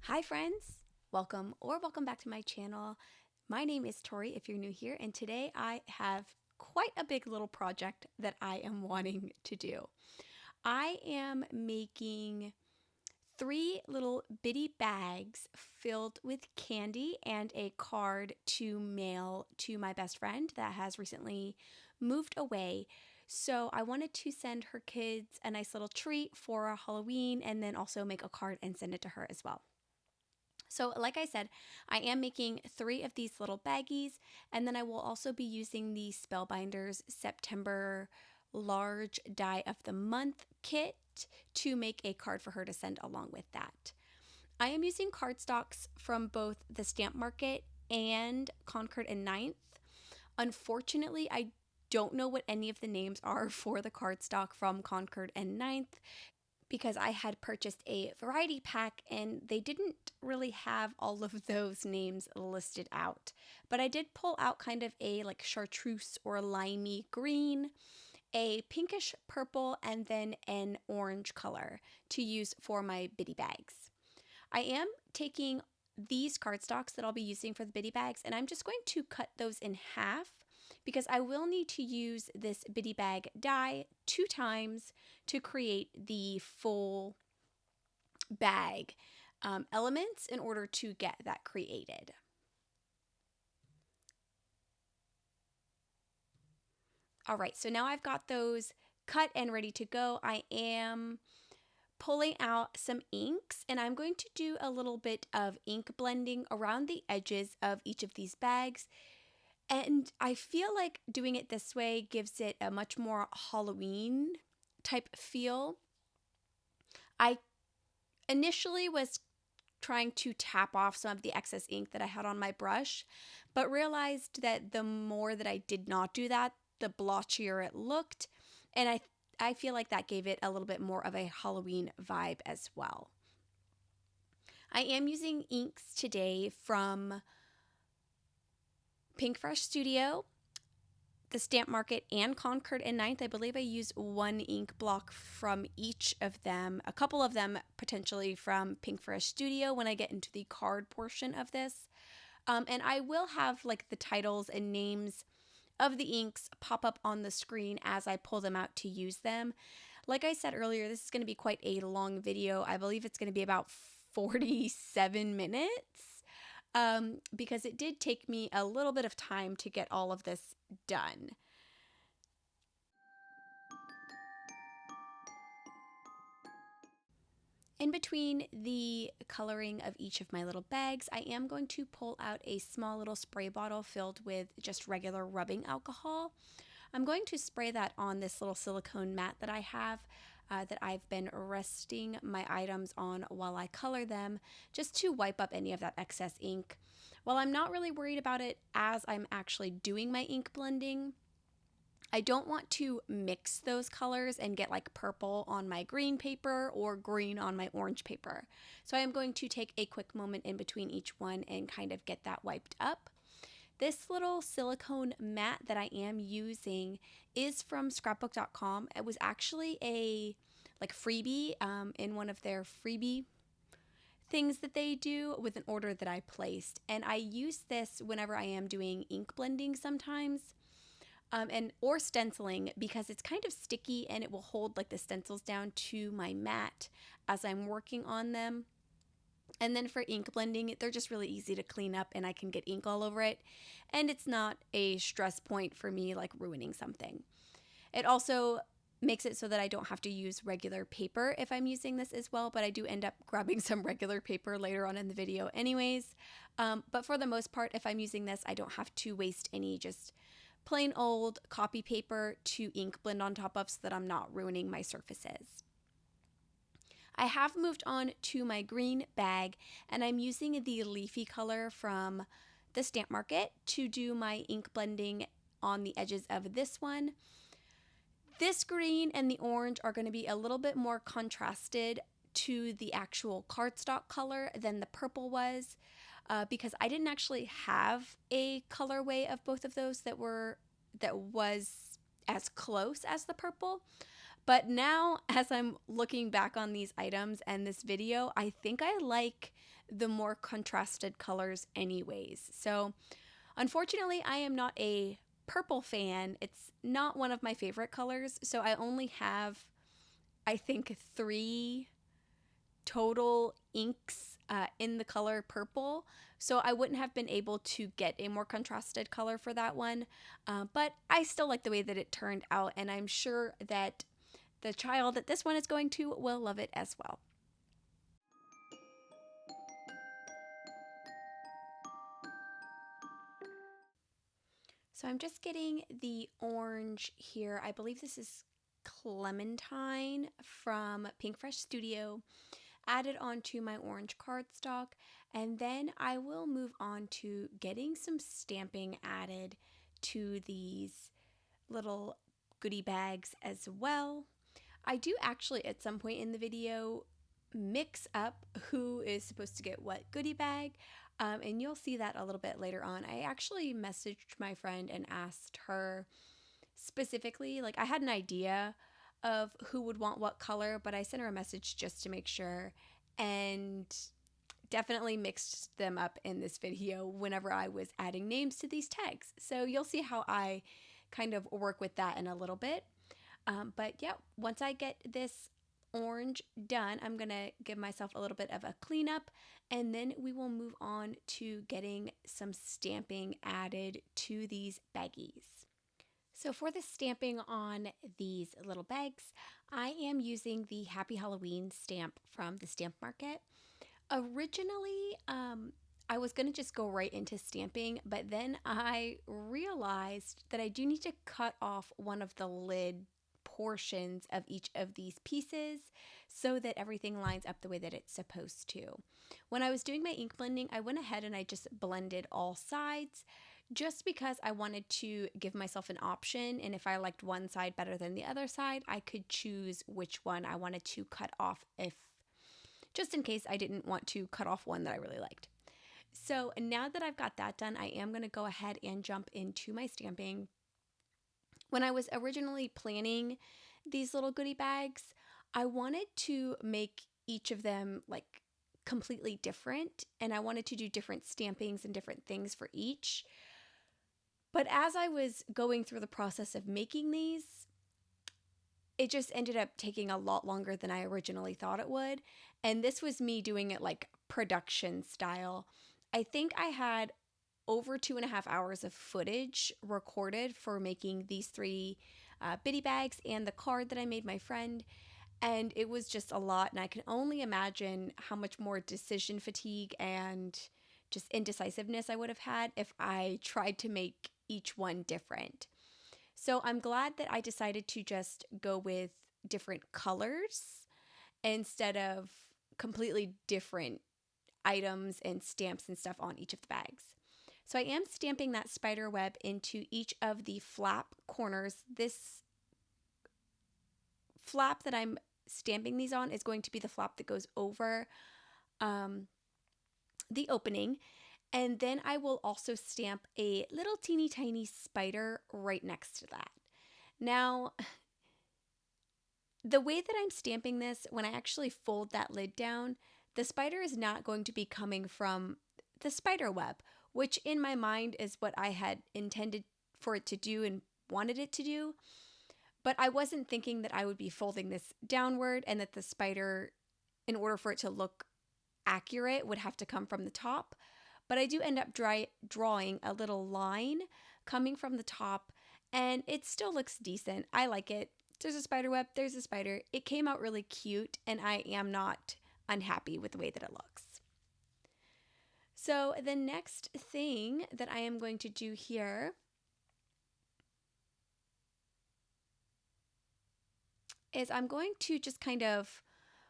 Hi friends, welcome back to my channel. My name is Tori if you're new here, and today I have quite a big little project that I am wanting to do. I am making 3 little bitty bags filled with candy and a card to mail to my best friend that has recently moved away. So I wanted to send her kids a nice little treat for Halloween and then also make a card and send it to her as well. So like I said, I am making 3 of these little baggies, and then I will also be using the Spellbinders September Large Die of the Month kit to make a card for her to send along with that. I am using cardstocks from both the Stamp Market and Concord and Ninth. Unfortunately, I don't know what any of the names are for the cardstock from Concord and Ninth, because I had purchased a variety pack and they didn't really have all of those names listed out. But I did pull out kind of a like chartreuse or limey green, a pinkish purple, and then an orange color to use for my bitty bags. I am taking these cardstocks that I'll be using for the bitty bags, and I'm just going to cut those in half because I will need to use this bitty bag die 2 times to create the full bag elements in order to get that created. All right, so now I've got those cut and ready to go. I am pulling out some inks, and I'm going to do a little bit of ink blending around the edges of each of these bags. And I feel like doing it this way gives it a much more Halloween type feel. I initially was trying to tap off some of the excess ink that I had on my brush, but realized that the more that I did not do that, the blotchier it looked. And I feel like that gave it a little bit more of a Halloween vibe as well. I am using inks today from Pink Fresh Studio, the Stamp Market, and Concord and Ninth. I believe I used 1 ink block from each of them, a couple of them potentially from Pink Fresh Studio when I get into the card portion of this. And I will have like the titles and names of the inks pop up on the screen as I pull them out to use them. Like I said earlier, this is going to be quite a long video. I believe it's going to be about 47 minutes. Because it did take me a little bit of time to get all of this done. In between the coloring of each of my little bags, I am going to pull out a small little spray bottle filled with just regular rubbing alcohol. I'm going to spray that on this little silicone mat that I have that I've been resting my items on while I color them, just to wipe up any of that excess ink. While I'm not really worried about it as I'm actually doing my ink blending, I don't want to mix those colors and get like purple on my green paper or green on my orange paper. So I am going to take a quick moment in between each one and kind of get that wiped up. This little silicone mat that I am using is from scrapbook.com. It was actually a like freebie in one of their freebie things that they do with an order that I placed. And I use this whenever I am doing ink blending sometimes. Or stenciling, because it's kind of sticky and it will hold like the stencils down to my mat as I'm working on them. And then for ink blending, they're just really easy to clean up and I can get ink all over it. And it's not a stress point for me like ruining something. It also makes it so that I don't have to use regular paper if I'm using this as well, but I do end up grabbing some regular paper later on in the video anyways. But for the most part, if I'm using this, I don't have to waste any just plain old copy paper to ink blend on top of so that I'm not ruining my surfaces. I have moved on to my green bag, and I'm using the leafy color from the Stamp Market to do my ink blending on the edges of this one. This green and the orange are going to be a little bit more contrasted to the actual cardstock color than the purple was, because I didn't actually have a colorway of both of those that was as close as the purple. But now, as I'm looking back on these items and this video, I think I like the more contrasted colors anyways. So unfortunately, I am not a purple fan. It's not one of my favorite colors. So I only have, I think, 3 total inks in the color purple. So I wouldn't have been able to get a more contrasted color for that one. But I still like the way that it turned out. And I'm sure that the child that this one is going to will love it as well. So I'm just getting the orange here. I believe this is Clementine from Pink Fresh Studio. Added onto my orange cardstock, and then I will move on to getting some stamping added to these little goodie bags as well. I do actually at some point in the video mix up who is supposed to get what goodie bag, and you'll see that a little bit later on. I actually messaged my friend and asked her specifically, like I had an idea of who would want what color, but I sent her a message just to make sure, and definitely mixed them up in this video whenever I was adding names to these tags. So you'll see how I kind of work with that in a little bit. But yeah, once I get this orange done, I'm gonna give myself a little bit of a cleanup, and then we will move on to getting some stamping added to these baggies. So for the stamping on these little bags, I am using the Happy Halloween stamp from the Stamp Market. Originally, I was going to just go right into stamping, but then I realized that I do need to cut off one of the lid portions of each of these pieces so that everything lines up the way that it's supposed to. When I was doing my ink blending, I went ahead and I just blended all sides just because I wanted to give myself an option, and if I liked one side better than the other side, I could choose which one I wanted to cut off, if just in case I didn't want to cut off one that I really liked. So now that I've got that done, I am going to go ahead and jump into my stamping. When I was originally planning these little goodie bags, I wanted to make each of them like completely different, and I wanted to do different stampings and different things for each. But as I was going through the process of making these, it just ended up taking a lot longer than I originally thought it would. And this was me doing it like production style. I think I had over 2.5 hours of footage recorded for making these 3 bitty bags and the card that I made my friend. And it was just a lot. And I can only imagine how much more decision fatigue and just indecisiveness I would have had if I tried to make each one different. So I'm glad that I decided to just go with different colors instead of completely different items and stamps and stuff on each of the bags. So I am stamping that spider web into each of the flap corners. This flap that I'm stamping these on is going to be the flap that goes over the opening. And then I will also stamp a little teeny tiny spider right next to that. Now, the way that I'm stamping this, when I actually fold that lid down, the spider is not going to be coming from the spider web, which in my mind is what I had intended for it to do and wanted it to do. But I wasn't thinking that I would be folding this downward and that the spider, in order for it to look accurate, would have to come from the top. But I do end up drawing a little line coming from the top, and it still looks decent. I like it. There's a spider web, there's a spider. It came out really cute, and I am not unhappy with the way that it looks. So the next thing that I am going to do here is I'm going to just kind of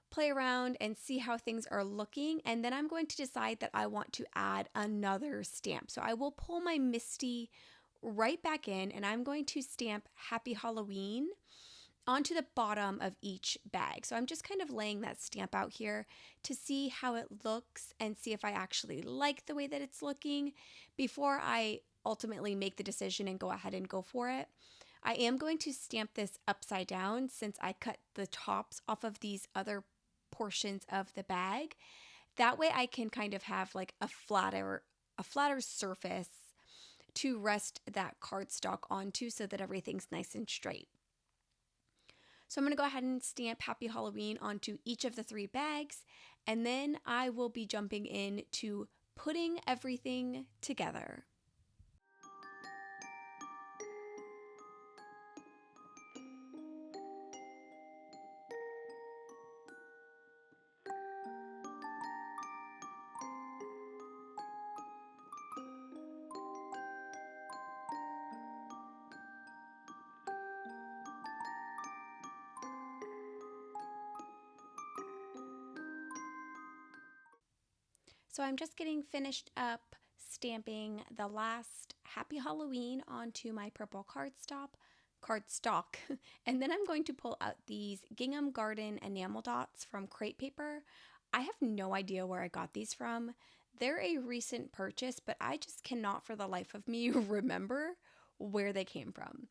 play around and see how things are looking, and then I'm going to decide that I want to add another stamp. So I will pull my Misty right back in, and I'm going to stamp Happy Halloween onto the bottom of each bag. So I'm just kind of laying that stamp out here to see how it looks and see if I actually like the way that it's looking before I ultimately make the decision and go ahead and go for it. I am going to stamp this upside down since I cut the tops off of these other portions of the bag. That way I can kind of have like a flatter surface to rest that cardstock onto so that everything's nice and straight. So I'm going to go ahead and stamp Happy Halloween onto each of the 3 bags, and then I will be jumping in to putting everything together. So I'm just getting finished up stamping the last Happy Halloween onto my purple cardstock, and then I'm going to pull out these Gingham Garden enamel dots from Crate Paper. I have no idea where I got these from. They're a recent purchase, but I just cannot for the life of me remember where they came from.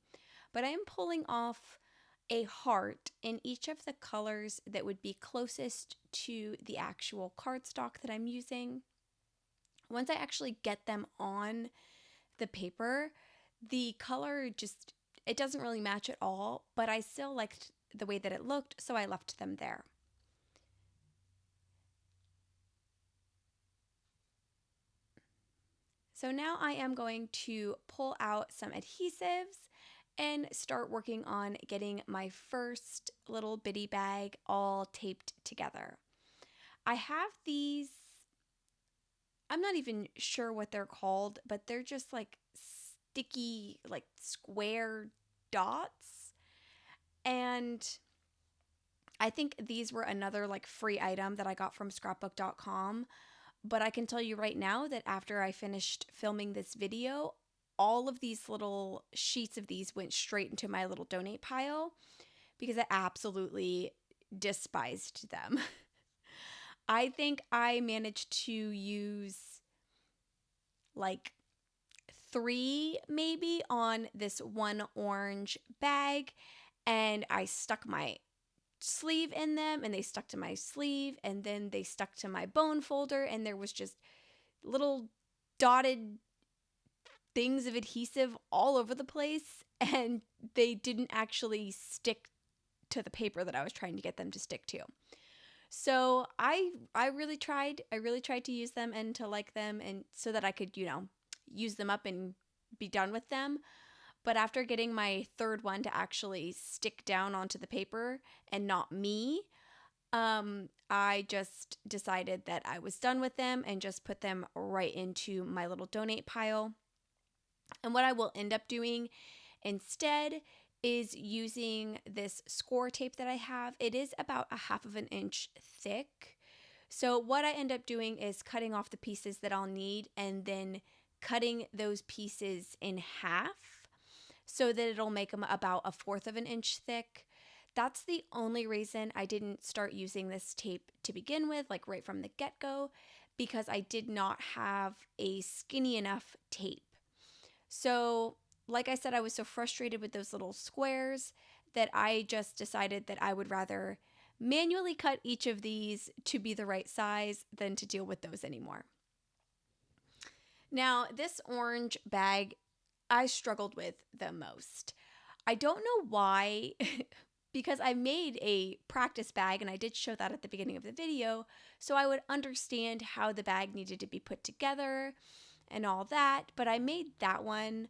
But I am pulling off a heart in each of the colors that would be closest to the actual cardstock that I'm using. Once I actually get them on the paper, the color it doesn't really match at all, but I still liked the way that it looked, so I left them there. So now I am going to pull out some adhesives and start working on getting my first little bitty bag all taped together. I have these, I'm not even sure what they're called, but they're just like sticky, like square dots. And I think these were another like free item that I got from scrapbook.com. But I can tell you right now that after I finished filming this video, all of these little sheets of these went straight into my little donate pile because I absolutely despised them. I think I managed to use like 3 maybe on this one orange bag, and I stuck my sleeve in them and they stuck to my sleeve, and then they stuck to my bone folder, and there was just little dotted things of adhesive all over the place, and they didn't actually stick to the paper that I was trying to get them to stick to. So I really tried to use them and to like them, and so that I could, use them up and be done with them. But after getting my third one to actually stick down onto the paper and not me, I just decided that I was done with them and just put them right into my little donate pile. And what I will end up doing instead is using this score tape that I have. It is about 1/2 inch thick. So what I end up doing is cutting off the pieces that I'll need and then cutting those pieces in half so that it'll make them about 1/4 inch thick. That's the only reason I didn't start using this tape to begin with, like right from the get-go, because I did not have a skinny enough tape. So, like I said, I was so frustrated with those little squares that I just decided that I would rather manually cut each of these to be the right size than to deal with those anymore. Now, this orange bag I struggled with the most. I don't know why, because I made a practice bag and I did show that at the beginning of the video, so I would understand how the bag needed to be put together and all that, but I made that one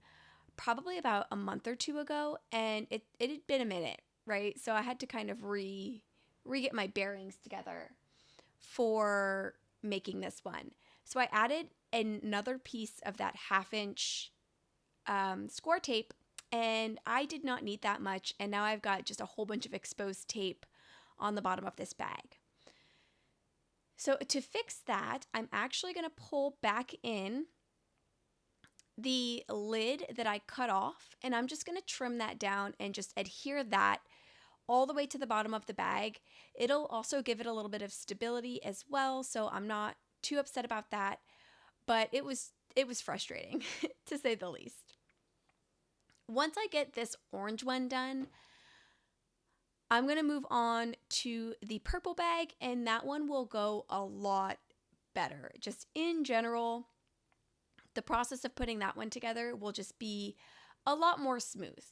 probably about a month or 2 ago, and it had been a minute, right? So I had to kind of get my bearings together for making this one. So I added another piece of that 1/2 inch score tape, and I did not need that much, and now I've got just a whole bunch of exposed tape on the bottom of this bag. So to fix that, I'm actually going to pull back in the lid that I cut off, and I'm just going to trim that down and just adhere that all the way to the bottom of the bag. It'll also give it a little bit of stability as well, so I'm not too upset about that, but it was frustrating to say the least. Once I get this orange one done, I'm going to move on to the purple bag, and that one will go a lot better. Just in general, the process of putting that one together will just be a lot more smooth.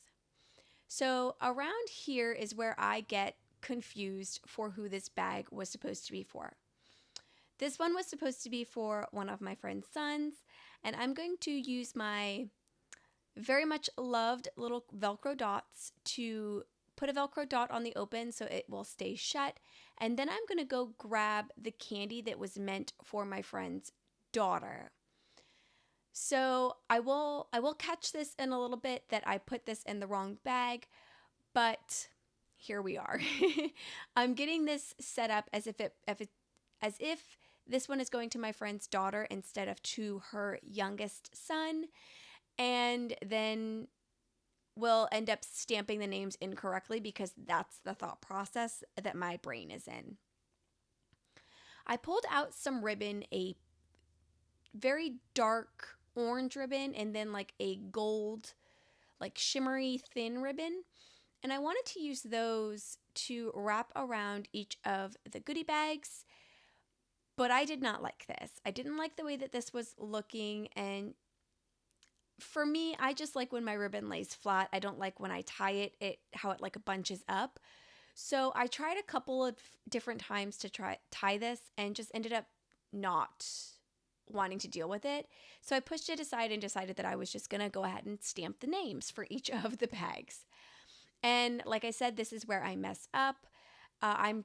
So around here is where I get confused for who this bag was supposed to be for. This one was supposed to be for one of my friend's sons, and I'm going to use my very much loved little Velcro dots to put a Velcro dot on the open so it will stay shut. And then I'm going to go grab the candy that was meant for my friend's daughter. So I will catch this in a little bit that I put this in the wrong bag, but here we are. I'm getting this set up as if this one is going to my friend's daughter instead of to her youngest son, and then we'll end up stamping the names incorrectly because that's the thought process that my brain is in. I pulled out some ribbon, a very dark orange ribbon, and then like a gold, like shimmery thin ribbon. And I wanted to use those to wrap around each of the goodie bags, but I did not like this. I didn't like the way that this was looking, and for me, I just like when my ribbon lays flat. I don't like when I tie it how it like bunches up. So I tried a couple of different times to tie this and just ended up not wanting to deal with it. So I pushed it aside and decided that I was just going to go ahead and stamp the names for each of the bags. And like I said, this is where I mess up. I'm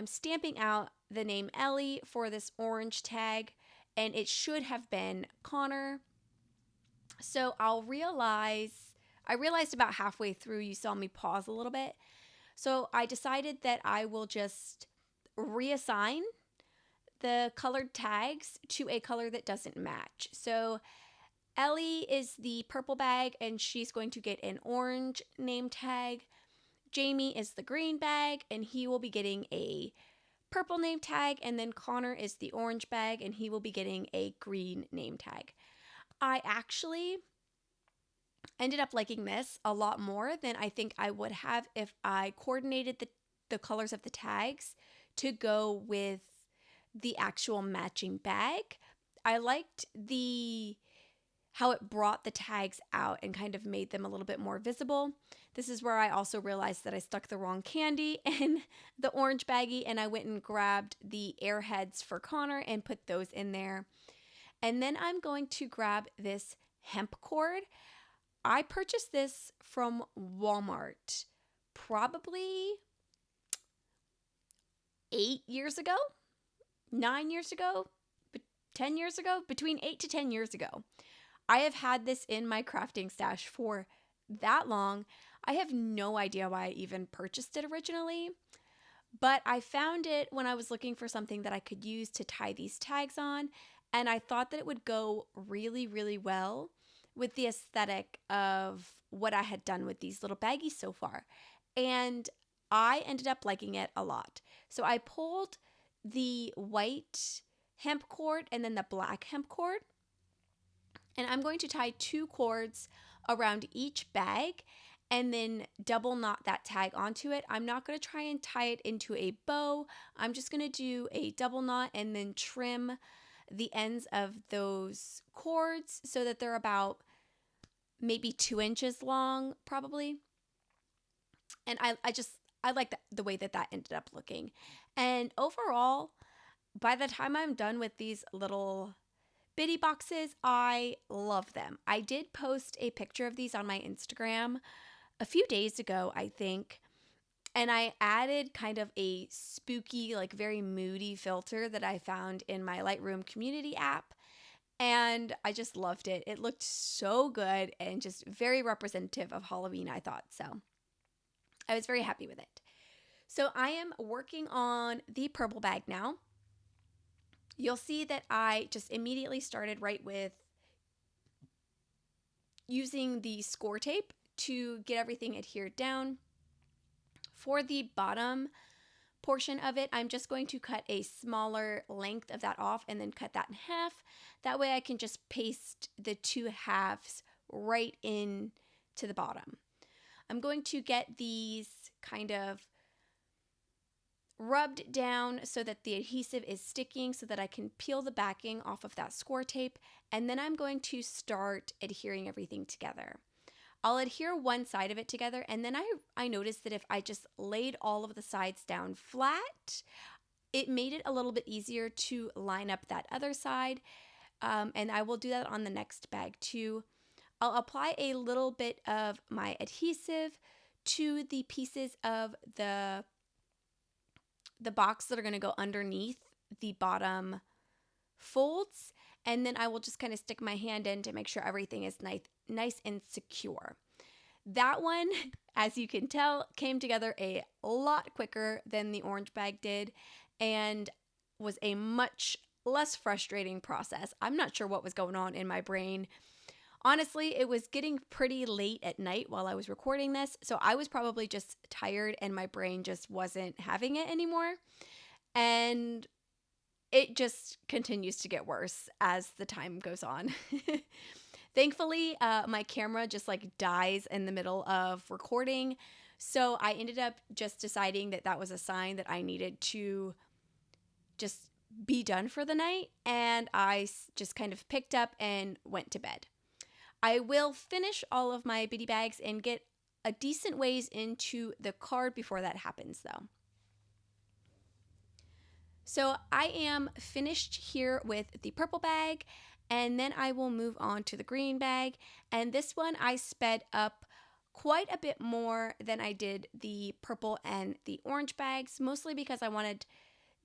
stamping out the name Ellie for this orange tag, and it should have been Connor. So I realized about halfway through, you saw me pause a little bit. So I decided that I will just reassign the colored tags to a color that doesn't match. So Ellie is the purple bag, and she's going to get an orange name tag. Jamie is the green bag, and he will be getting a purple name tag. And then Connor is the orange bag, and he will be getting a green name tag. I actually ended up liking this a lot more than I think I would have if I coordinated the colors of the tags to go with the actual matching bag. I liked how it brought the tags out and kind of made them a little bit more visible. This is where I also realized that I stuck the wrong candy in the orange baggie, and I went and grabbed the airheads for Connor and put those in there. And then I'm going to grab this hemp cord. I purchased this from Walmart probably 8 years ago, 9 years ago, 10 years ago, between 8 to 10 years ago. I have had this in my crafting stash for that long. I have no idea why I even purchased it originally, but I found it when I was looking for something that I could use to tie these tags on, and I thought that it would go really, really well with the aesthetic of what I had done with these little baggies so far. And I ended up liking it a lot. So I pulled the white hemp cord and then the black hemp cord, and I'm going to tie 2 cords around each bag and then double knot that tag onto it. I'm not going to try and tie it into a bow. I'm just going to do a double knot and then trim the ends of those cords so that they're about maybe 2 inches long, probably. And I like the way that ended up looking. And overall, by the time I'm done with these little bitty boxes, I love them. I did post a picture of these on my Instagram a few days ago, I think. And I added kind of a spooky, like very moody filter that I found in my Lightroom community app. And I just loved it. It looked so good and just very representative of Halloween, I thought. So I was very happy with it. So I am working on the purple bag now. You'll see that I just immediately started right with using the score tape to get everything adhered down. For the bottom portion of it, I'm just going to cut a smaller length of that off and then cut that in half. That way I can just paste the 2 halves right in to the bottom. I'm going to get these kind of rubbed down so that the adhesive is sticking so that I can peel the backing off of that score tape, and then I'm going to start adhering everything together. I'll adhere one side of it together, and then I noticed that if I just laid all of the sides down flat, it made it a little bit easier to line up that other side, and I will do that on the next bag too. I'll apply a little bit of my adhesive to the pieces of the box that are going to go underneath the bottom folds, and then I will just kind of stick my hand in to make sure everything is nice and secure. That one, as you can tell, came together a lot quicker than the orange bag did and was a much less frustrating process. I'm not sure what was going on in my brain. Honestly, it was getting pretty late at night while I was recording this, so I was probably just tired and my brain just wasn't having it anymore. And it just continues to get worse as the time goes on. Thankfully, my camera just like dies in the middle of recording, so I ended up just deciding that that was a sign that I needed to just be done for the night, and I just kind of picked up and went to bed. I will finish all of my biddy bags and get a decent ways into the card before that happens though. So I am finished here with the purple bag, and then I will move on to the green bag. And this one I sped up quite a bit more than I did the purple and the orange bags, mostly because I wanted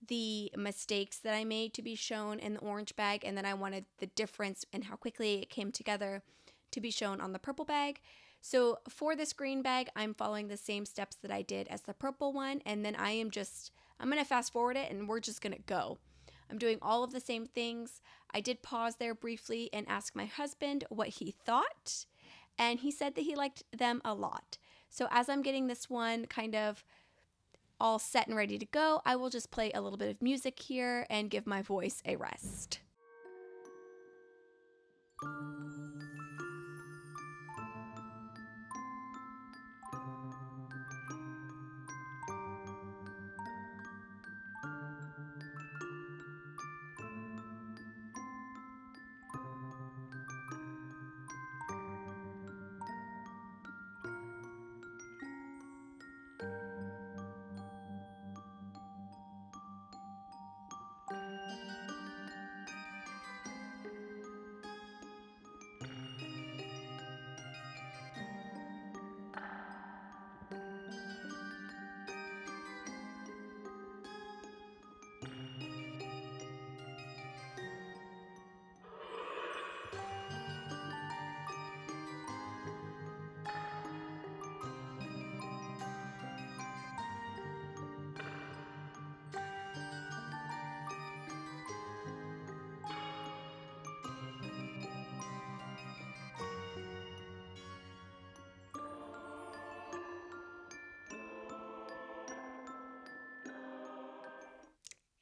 the mistakes that I made to be shown in the orange bag, and then I wanted the difference in how quickly it came together to be shown on the purple bag. So for this green bag, I'm following the same steps that I did as the purple one, and then I'm going to fast forward it and we're just going to go. I'm doing all of the same things. I did pause there briefly and ask my husband what he thought, and he said that he liked them a lot. So as I'm getting this one kind of all set and ready to go, I will just play a little bit of music here and give my voice a rest.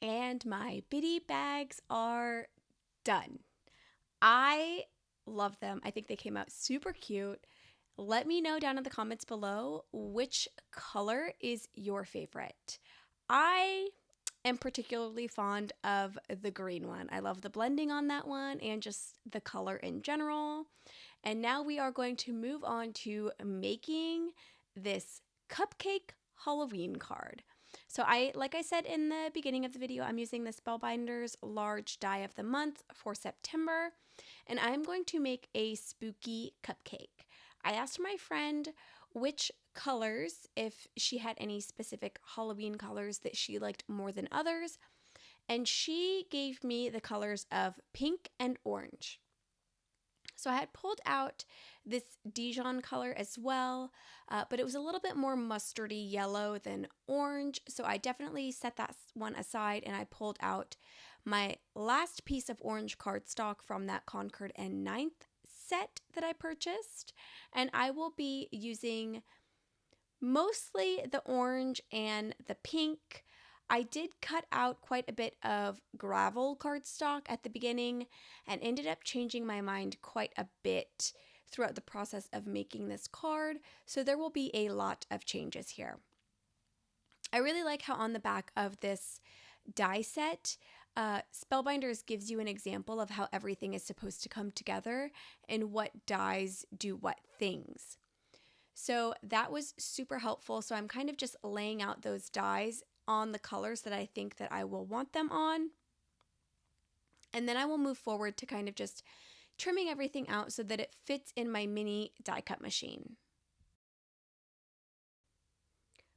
And my biddy bags are done. I love them. I think they came out super cute. Let me know down in the comments below which color is your favorite. I am particularly fond of the green one. I love the blending on that one and just the color in general. And now we are going to move on to making this cupcake Halloween card. So like I said in the beginning of the video, I'm using the Spellbinders large die of the month for September, and I'm going to make a spooky cupcake. I asked my friend which colors, if she had any specific Halloween colors that she liked more than others, and she gave me the colors of pink and orange. So I had pulled out this Dijon color as well, but it was a little bit more mustardy yellow than orange. So I definitely set that one aside, and I pulled out my last piece of orange cardstock from that Concord and Ninth set that I purchased. And I will be using mostly the orange and the pink. I did cut out quite a bit of gravel cardstock at the beginning and ended up changing my mind quite a bit throughout the process of making this card, so there will be a lot of changes here. I really like how on the back of this die set, Spellbinders gives you an example of how everything is supposed to come together and what dies do what things. So that was super helpful. So I'm kind of just laying out those dies on the colors that I think that I will want them on. And then I will move forward to kind of just trimming everything out so that it fits in my mini die cut machine.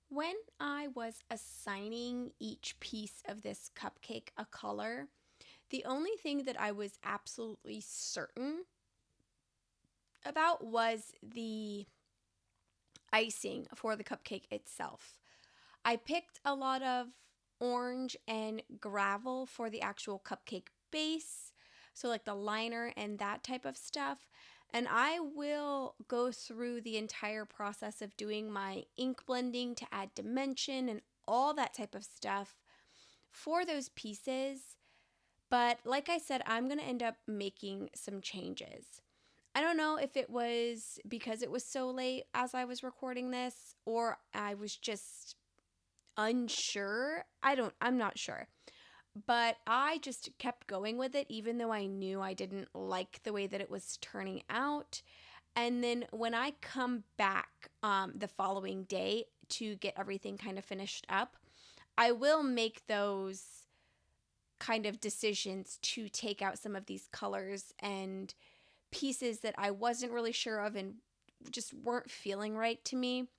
When I was assigning each piece of this cupcake a color, the only thing that I was absolutely certain about was the icing for the cupcake itself. I picked a lot of orange and gravel for the actual cupcake base, so like the liner and that type of stuff. And I will go through the entire process of doing my ink blending to add dimension and all that type of stuff for those pieces. But like I said, I'm going to end up making some changes. I don't know if it was because it was so late as I was recording this, or I was just unsure. I'm not sure. But I just kept going with it, even though I knew I didn't like the way that it was turning out. And then when I come back the following day to get everything kind of finished up, I will make those kind of decisions to take out some of these colors and pieces that I wasn't really sure of and just weren't feeling right to me,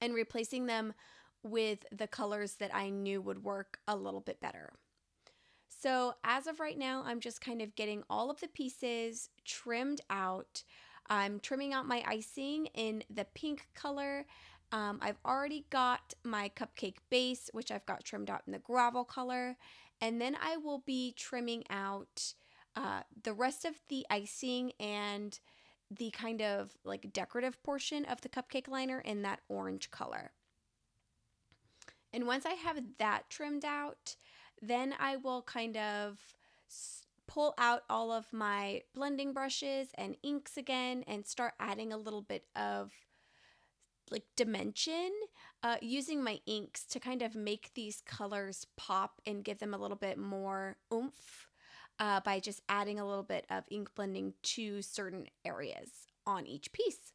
and replacing them with the colors that I knew would work a little bit better. So as of right now, I'm just kind of getting all of the pieces trimmed out. I'm trimming out my icing in the pink color. I've already got my cupcake base, which I've got trimmed out in the gravel color. And then I will be trimming out the rest of the icing and the kind of like decorative portion of the cupcake liner in that orange color. And once I have that trimmed out, then I will kind of pull out all of my blending brushes and inks again and start adding a little bit of like dimension, using my inks to kind of make these colors pop and give them a little bit more oomph by just adding a little bit of ink blending to certain areas on each piece.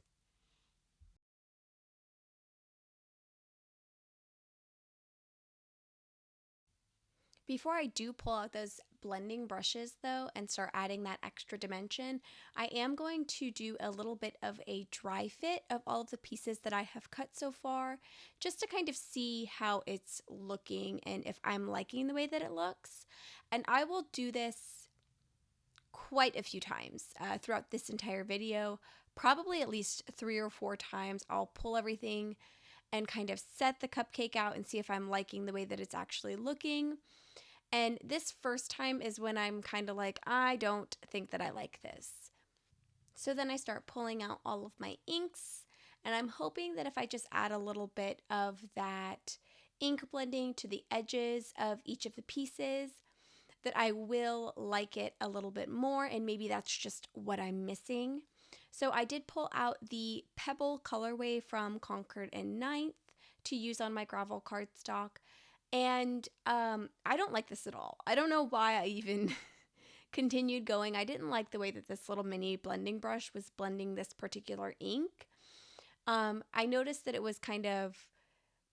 Before I do pull out those blending brushes though and start adding that extra dimension, I am going to do a little bit of a dry fit of all of the pieces that I have cut so far, just to kind of see how it's looking and if I'm liking the way that it looks. And I will do this quite a few times throughout this entire video, probably at least 3 or 4 times. I'll pull everything and kind of set the cupcake out and see if I'm liking the way that it's actually looking. And this first time is when I'm kind of like, I don't think that I like this. So then I start pulling out all of my inks, and I'm hoping that if I just add a little bit of that ink blending to the edges of each of the pieces, that I will like it a little bit more, and maybe that's just what I'm missing. So I did pull out the Pebble colorway from Concord and Ninth to use on my gravel cardstock. And I don't like this at all. I don't know why I even continued going. I didn't like the way that this little mini blending brush was blending this particular ink. I noticed that it was kind of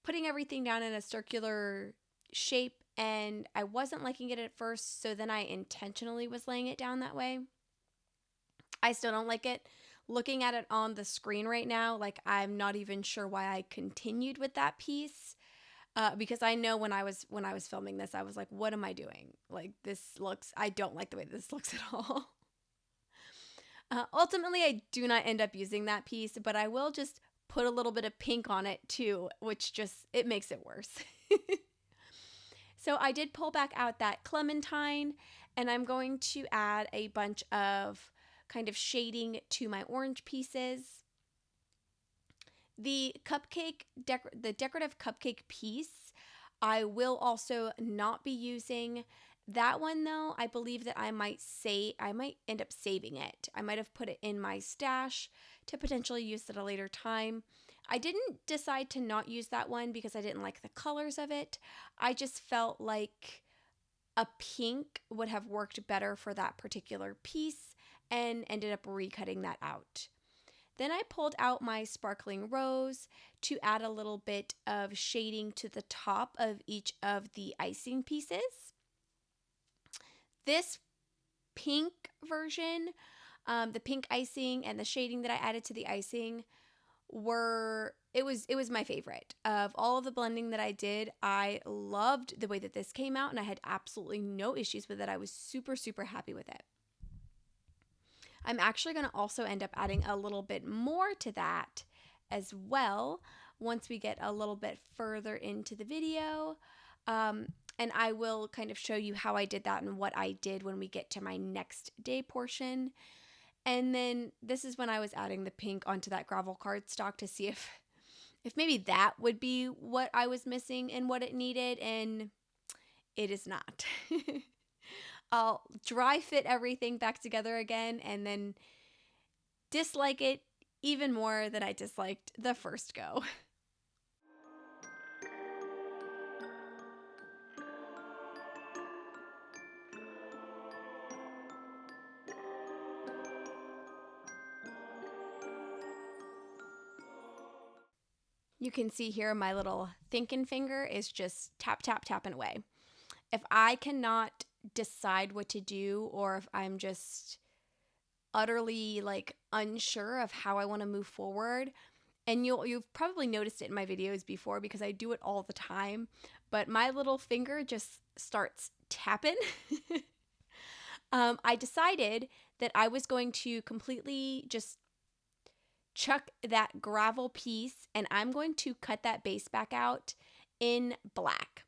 putting everything down in a circular shape, and I wasn't liking it at first, so then I intentionally was laying it down that way. I still don't like it. Looking at it on the screen right now, like I'm not even sure why I continued with that piece. Because I know when I was filming this, I was like, what am I doing? Like I don't like the way this looks at all. Ultimately, I do not end up using that piece, but I will just put a little bit of pink on it too, which it makes it worse. So I did pull back out that clementine, and I'm going to add a bunch of kind of shading to my orange pieces. The decorative cupcake piece, I will also not be using That one though, I believe that I might end up saving it. I might have put it in my stash to potentially use at a later time. I didn't decide to not use that one because I didn't like the colors of it. I just felt like a pink would have worked better for that particular piece and ended up recutting that out. Then I pulled out my sparkling rose to add a little bit of shading to the top of each of the icing pieces. This pink version, the pink icing and the shading that I added to the icing it was my favorite. Of all of the blending that I did, I loved the way that this came out and I had absolutely no issues with it. I was super, super happy with it. I'm actually going to also end up adding a little bit more to that as well once we get a little bit further into the video. And I will kind of show you how I did that and what I did when we get to my next day portion. And then this is when I was adding the pink onto that gravel cardstock to see if maybe that would be what I was missing and what it needed, and it is not. I'll dry fit everything back together again and then dislike it even more than I disliked the first go. You can see here my little thinking finger is just tap, tap, tapping away. If I cannot decide what to do, or if I'm just utterly like unsure of how I want to move forward, and you've probably noticed it in my videos before because I do it all the time, but my little finger just starts tapping. I decided that I was going to completely just chuck that gravel piece and I'm going to cut that base back out in black.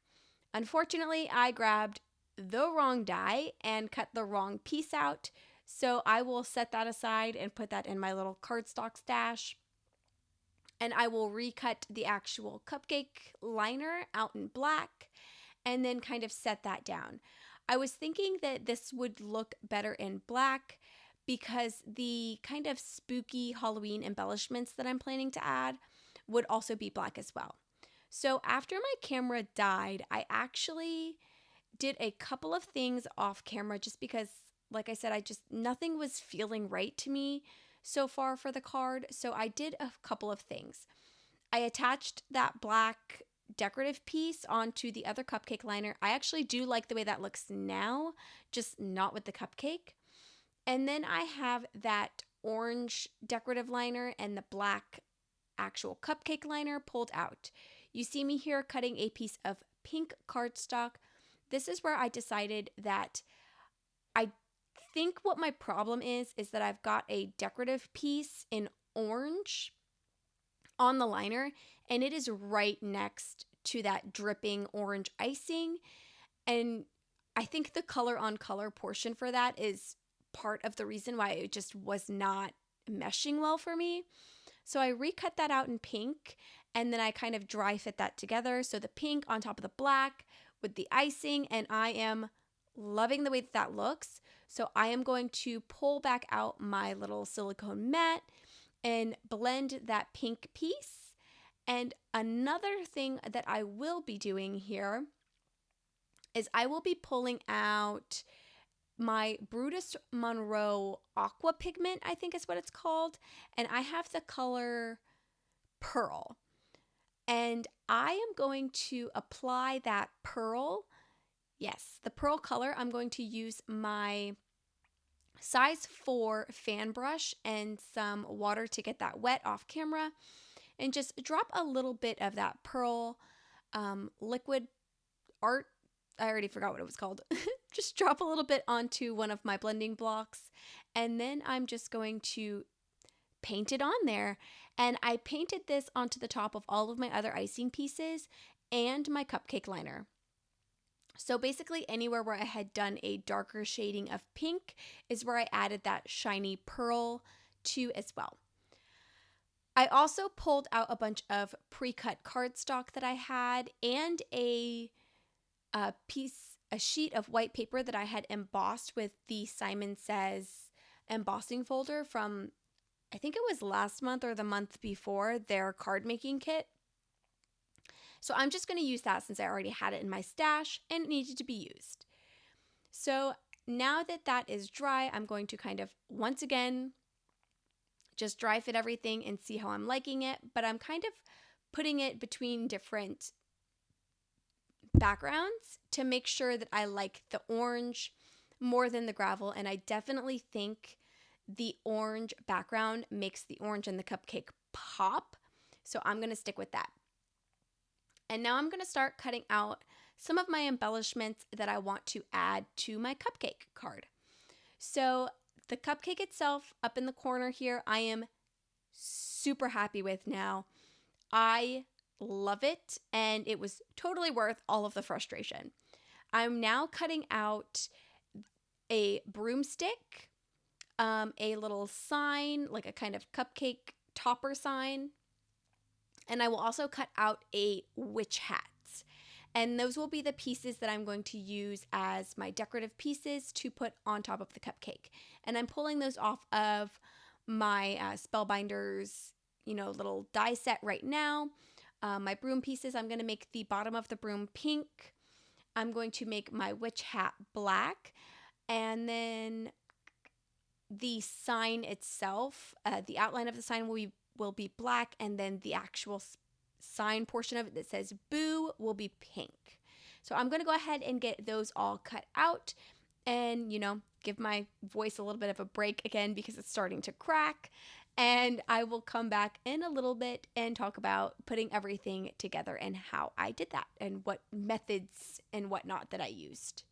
Unfortunately, I grabbed the wrong die and cut the wrong piece out, so I will set that aside and put that in my little cardstock stash. And I will recut the actual cupcake liner out in black and then kind of set that down. I was thinking that this would look better in black because the kind of spooky Halloween embellishments that I'm planning to add would also be black as well. So after my camera died, I actually did a couple of things off camera just because, like I said, nothing was feeling right to me so far for the card. So I did a couple of things. I attached that black decorative piece onto the other cupcake liner. I actually do like the way that looks now, just not with the cupcake. And then I have that orange decorative liner and the black actual cupcake liner pulled out. You see me here cutting a piece of pink cardstock. This is where I decided that I think what my problem is that I've got a decorative piece in orange on the liner and it is right next to that dripping orange icing. And I think the color on color portion for that is part of the reason why it just was not meshing well for me. So I recut that out in pink and then I kind of dry fit that together. So the pink on top of the black with the icing, and I am loving the way that looks. So I am going to pull back out my little silicone mat and blend that pink piece. And another thing that I will be doing here is I will be pulling out my Brutus Monroe Aqua Pigment, I think is what it's called. And I have the color Pearl. And I am going to apply that pearl. Yes, the pearl color. I'm going to use my size 4 fan brush and some water to get that wet off camera. And just drop a little bit of that pearl liquid art. I already forgot what it was called. Just drop a little bit onto one of my blending blocks. And then I'm just going to paint it on there. And I painted this onto the top of all of my other icing pieces and my cupcake liner. So basically anywhere where I had done a darker shading of pink is where I added that shiny pearl to as well. I also pulled out a bunch of pre-cut cardstock that I had and a piece a sheet of white paper that I had embossed with the Simon Says embossing folder from, I think it was last month or the month before, their card making kit. So I'm just going to use that since I already had it in my stash and it needed to be used. So now that that is dry, I'm going to kind of, once again, just dry fit everything and see how I'm liking it. But I'm kind of putting it between different backgrounds to make sure that I like the orange more than the gravel. And I definitely think the orange background makes the orange in the cupcake pop. So I'm going to stick with that. And now I'm going to start cutting out some of my embellishments that I want to add to my cupcake card. So the cupcake itself up in the corner here, I am super happy with now. I love it, and it was totally worth all of the frustration. I'm now cutting out a broomstick, a little sign, like a kind of cupcake topper sign, and I will also cut out a witch hat. And those will be the pieces that I'm going to use as my decorative pieces to put on top of the cupcake. And I'm pulling those off of my Spellbinders, little die set right now. My broom pieces, I'm going to make the bottom of the broom pink. I'm going to make my witch hat black. And then the sign itself, the outline of the sign will be black, and then the actual sign portion of it that says boo will be pink. So I'm going to go ahead and get those all cut out and, give my voice a little bit of a break again because it's starting to crack. And I will come back in a little bit and talk about putting everything together and how I did that and what methods and whatnot that I used.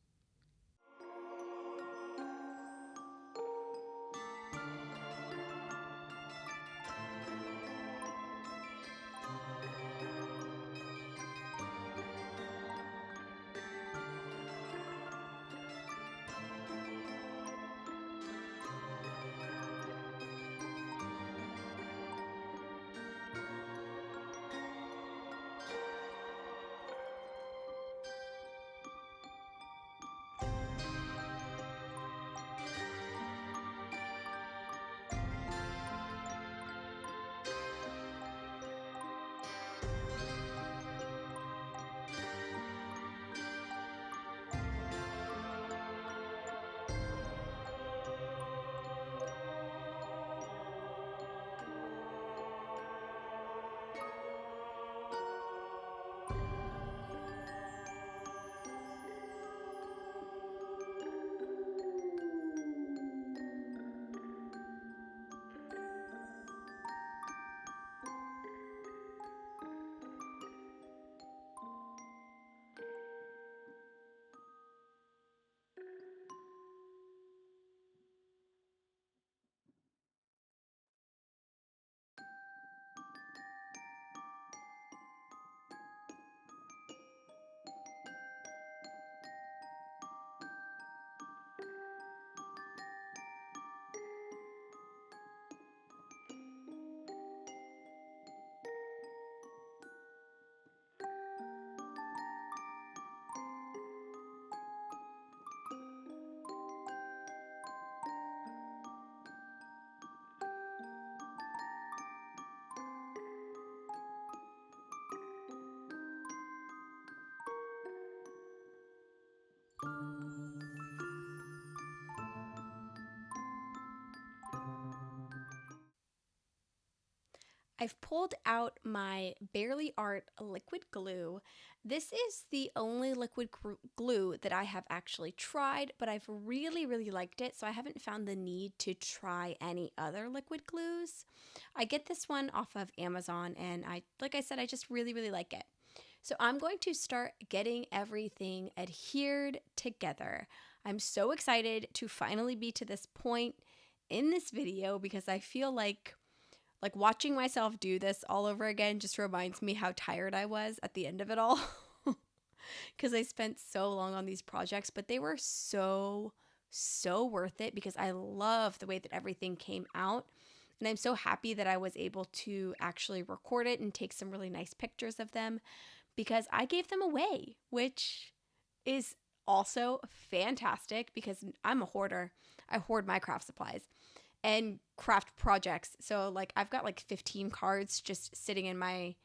I've pulled out my Barely Art liquid glue. This is the only liquid glue that I have actually tried, but I've really, really liked it, so I haven't found the need to try any other liquid glues. I get this one off of Amazon, and like I said, I just really, really like it. So I'm going to start getting everything adhered together. I'm so excited to finally be to this point in this video because I feel like watching myself do this all over again just reminds me how tired I was at the end of it all because I spent so long on these projects, but they were so worth it because I love the way that everything came out. And I'm so happy that I was able to actually record it and take some really nice pictures of them because I gave them away, which is also fantastic because I'm a hoarder. I hoard my craft supplies and craft projects. So like I've got like 15 cards just sitting in my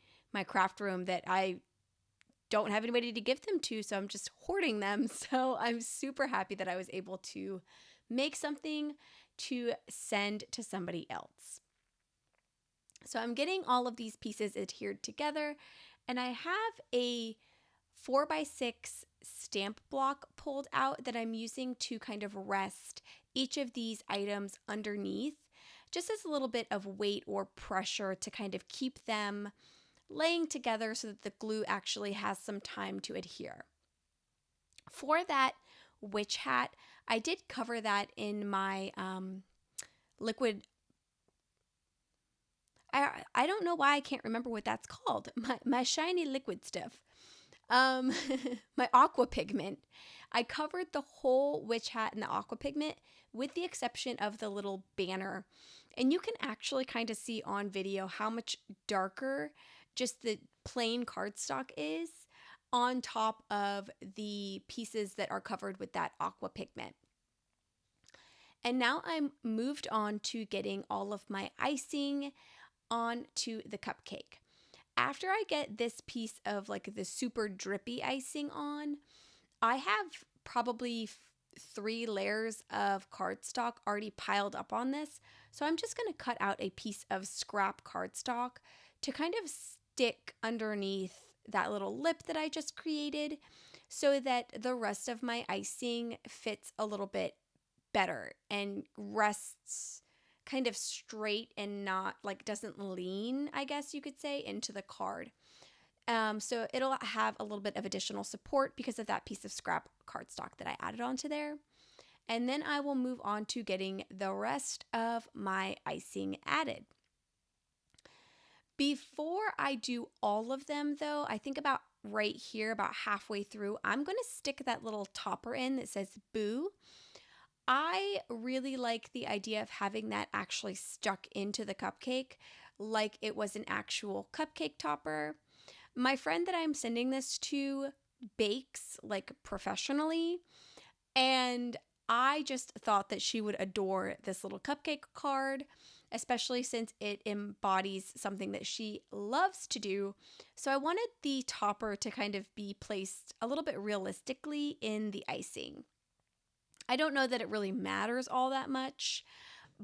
craft room that I don't have anybody to give them to, so I'm just hoarding them. So I'm super happy that I was able to make something to send to somebody else. So I'm getting all of these pieces adhered together, and I have a 4x6 stamp block pulled out that I'm using to kind of rest each of these items underneath, just as a little bit of weight or pressure to kind of keep them laying together so that the glue actually has some time to adhere. For that witch hat, I did cover that in my liquid. I don't know why I can't remember what that's called. My shiny liquid stuff. My aqua pigment. I covered the whole witch hat in the aqua pigment with the exception of the little banner. And you can actually kind of see on video how much darker just the plain cardstock is on top of the pieces that are covered with that aqua pigment. And now I'm moved on to getting all of my icing onto the cupcake. After I get this piece of like the super drippy icing on, I have probably 3 layers of cardstock already piled up on this. So I'm just going to cut out a piece of scrap cardstock to kind of stick underneath that little lip that I just created so that the rest of my icing fits a little bit better and rests kind of straight and not like doesn't lean, I guess you could say, into the card. So it'll have a little bit of additional support because of that piece of scrap cardstock that I added onto there. And then I will move on to getting the rest of my icing added. Before I do all of them though, I think about right here, about halfway through, I'm going to stick that little topper in that says boo. I really like the idea of having that actually stuck into the cupcake like it was an actual cupcake topper. My friend that I'm sending this to bakes like professionally, and I just thought that she would adore this little cupcake card, especially since it embodies something that she loves to do. So I wanted the topper to kind of be placed a little bit realistically in the icing. I don't know that it really matters all that much,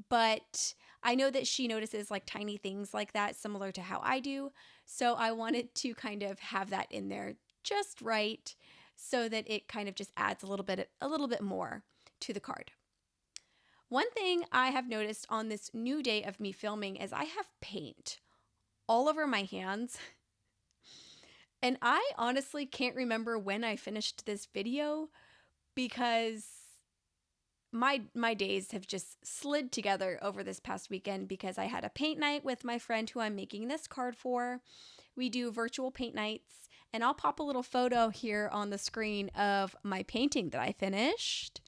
but I know that she notices like tiny things like that, similar to how I do. So I wanted to kind of have that in there just right so that it kind of just adds a little bit more to the card. One thing I have noticed on this new day of me filming is I have paint all over my hands. And I honestly can't remember when I finished this video because my days have just slid together over this past weekend because I had a paint night with my friend who I'm making this card for. We do virtual paint nights, and I'll pop a little photo here on the screen of my painting that I finished.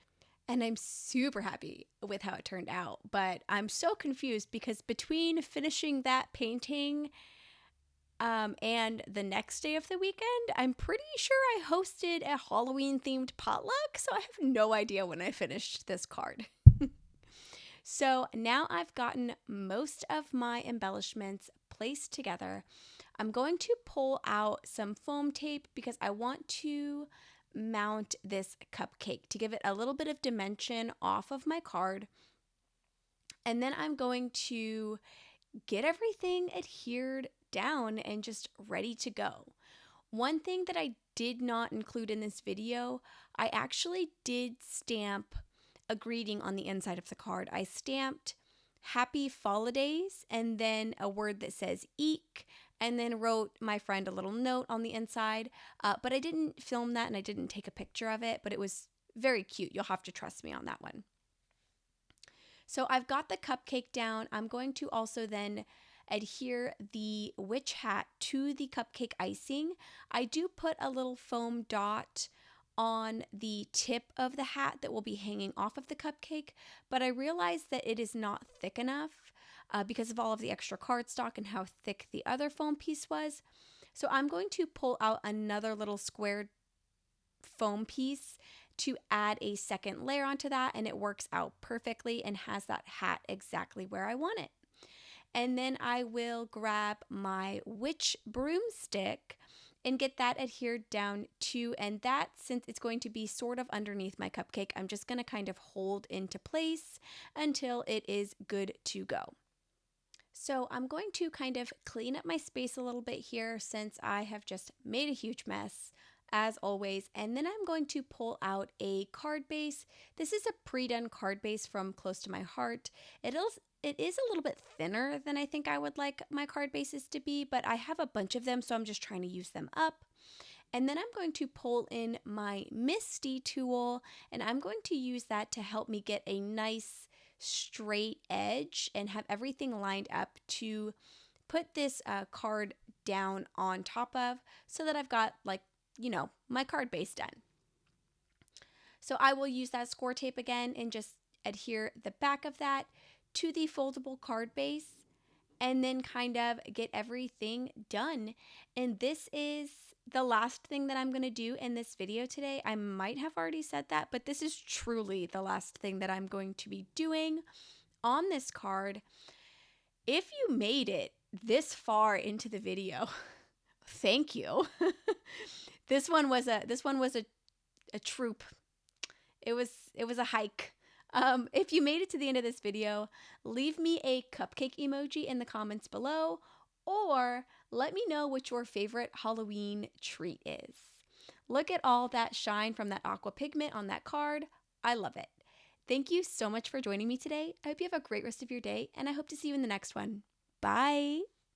And I'm super happy with how it turned out, but I'm so confused because between finishing that painting and the next day of the weekend, I'm pretty sure I hosted a Halloween themed potluck, so I have no idea when I finished this card. So now I've gotten most of my embellishments placed together. I'm going to pull out some foam tape because I want to mount this cupcake to give it a little bit of dimension off of my card. And then I'm going to get everything adhered down and just ready to go. One thing that I did not include in this video, I actually did stamp a greeting on the inside of the card. I stamped Happy Holidays and then a word that says eek, and then wrote my friend a little note on the inside, but I didn't film that and I didn't take a picture of it, but it was very cute. You'll have to trust me on that one. So I've got the cupcake down. I'm going to also then adhere the witch hat to the cupcake icing. I do put a little foam dot on the tip of the hat that will be hanging off of the cupcake, but I realized that it is not thick enough because of all of the extra cardstock and how thick the other foam piece was. So I'm going to pull out another little square foam piece to add a second layer onto that, and it works out perfectly and has that hat exactly where I want it. And then I will grab my witch broomstick and get that adhered down too. And that, since it's going to be sort of underneath my cupcake, I'm just going to kind of hold into place until it is good to go. So I'm going to kind of clean up my space a little bit here since I have just made a huge mess as always. And then I'm going to pull out a card base. This is a pre-done card base from Close to My Heart. It is a little bit thinner than I think I would like my card bases to be, but I have a bunch of them, so I'm just trying to use them up. And then I'm going to pull in my Misty tool, and I'm going to use that to help me get a nice straight edge and have everything lined up to put this card down on top of, so that I've got, like, my card base done. So I will use that score tape again and just adhere the back of that to the foldable card base and then kind of get everything done. And this is the last thing that I'm going to do in this video today. I might have already said that, but this is truly the last thing that I'm going to be doing on this card. If you made it this far into the video, thank you. This one was a troop. It was a hike. If you made it to the end of this video, leave me a cupcake emoji in the comments below, or let me know what your favorite Halloween treat is. Look at all that shine from that aqua pigment on that card. I love it. Thank you so much for joining me today. I hope you have a great rest of your day, and I hope to see you in the next one. Bye.